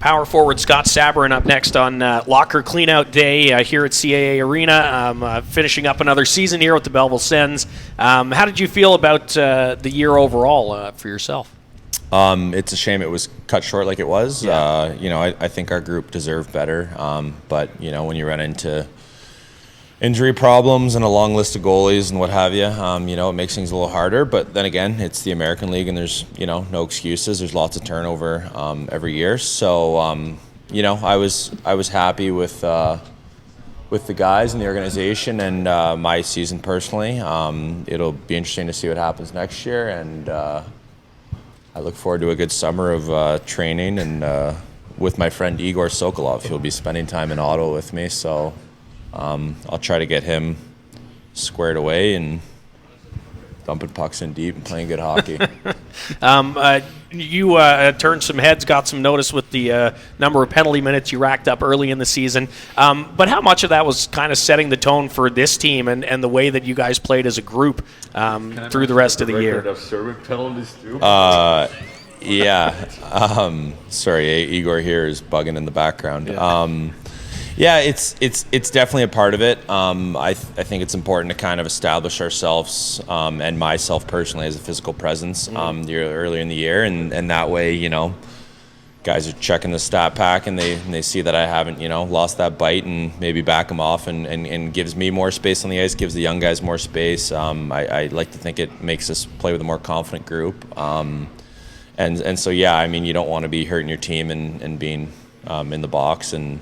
Power forward Scott Sabourin up next on Locker Cleanout Day here at CAA Arena, finishing up another season here with the Belleville Sens. How did you feel about the year overall for yourself? It's a shame it was cut short like it was. Yeah. I think our group deserved better. But when you run into injury problems and a long list of goalies and what have you, it makes things a little harder. But then again, it's the American League, and there's no excuses. There's lots of turnover every year. So I was happy with the guys and the organization and my season personally. It'll be interesting to see what happens next year, and I look forward to a good summer of training and with my friend Igor Sokolov. He'll be spending time in Ottawa with me, so I'll try to get him squared away and dumping pucks in deep and playing good hockey. You turned some heads, got some notice with the number of penalty minutes you racked up early in the season. But how much of that was kind of setting the tone for this team and the way that you guys played as a group through the rest of the year? Of serving penalties too? Yeah. Sorry, Igor here is bugging in the background. Yeah. It's definitely a part of it. I think it's important to kind of establish ourselves and myself personally as a physical presence earlier in the year, and that way, guys are checking the stat pack and they see that I haven't, lost that bite, and maybe back them off and gives me more space on the ice, gives the young guys more space. I like to think it makes us play with a more confident group. And so, yeah, you don't want to be hurting your team and being in the box and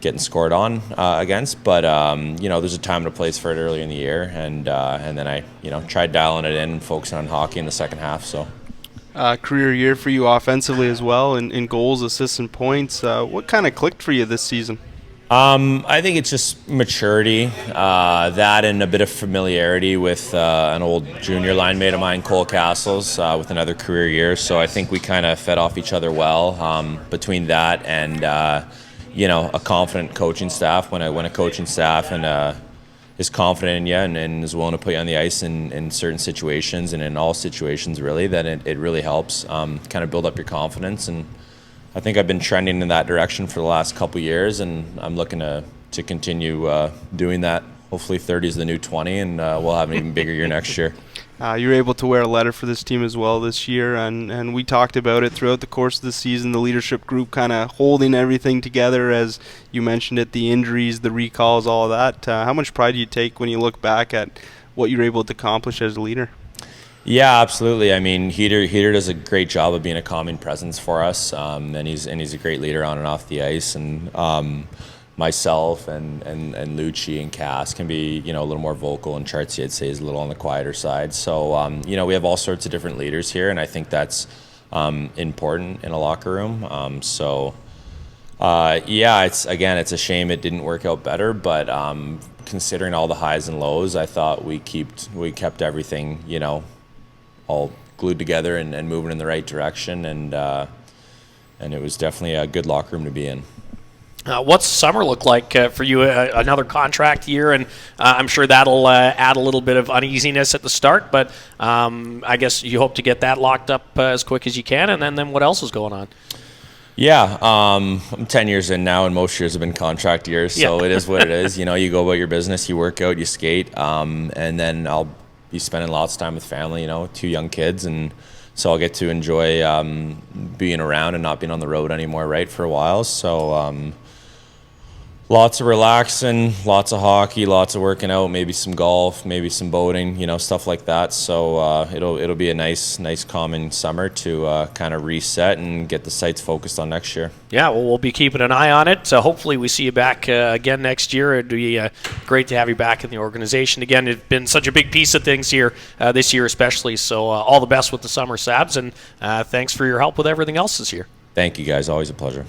getting scored on against, but there's a time and a place for it early in the year, and then I tried dialing it in and focusing on hockey in the second half. So career year for you offensively as well, in goals, assists, and points. What kind of clicked for you this season? I think it's just maturity, that and a bit of familiarity with an old junior line mate of mine, Cole Castles, with another career year. So I think we kind of fed off each other well between that and a confident coaching staff. When a coaching staff is confident in you and is willing to put you on the ice in certain situations and in all situations really, then it really helps kind of build up your confidence. And I think I've been trending in that direction for the last couple years, and I'm looking to continue doing that. Hopefully 30 is the new 20, and we'll have an even bigger year next year. You were able to wear a letter for this team as well this year, and we talked about it throughout the course of the season, the leadership group kind of holding everything together, as you mentioned it, the injuries, the recalls, all of that. How much pride do you take when you look back at what you were able to accomplish as a leader? Yeah, absolutely. Heater does a great job of being a calming presence for us, and he's a great leader on and off the ice, and myself and Lucci and Cass can be a little more vocal, and Chartsy I'd say is a little on the quieter side. So we have all sorts of different leaders here, and I think that's important in a locker room. It's a shame it didn't work out better, but considering all the highs and lows, I thought we kept everything all glued together and moving in the right direction, and it was definitely a good locker room to be in. What's summer look like for you? Another contract year, and I'm sure that'll add a little bit of uneasiness at the start, but I guess you hope to get that locked up as quick as you can, and then what else is going on? Yeah, I'm 10 years in now, and most years have been contract years, so It is what it is. You go about your business, you work out, you skate, and then I'll be spending lots of time with family, 2 young kids, and so I'll get to enjoy being around and not being on the road anymore, right, for a while. So lots of relaxing, lots of hockey, lots of working out, maybe some golf, maybe some boating, stuff like that. So it'll be a nice calming summer to kind of reset and get the sights focused on next year. Yeah, well, we'll be keeping an eye on it. Hopefully we see you back again next year. It'd be great to have you back in the organization again. It's been such a big piece of things here this year especially. So all the best with the summer, Sabs, and thanks for your help with everything else this year. Thank you, guys. Always a pleasure.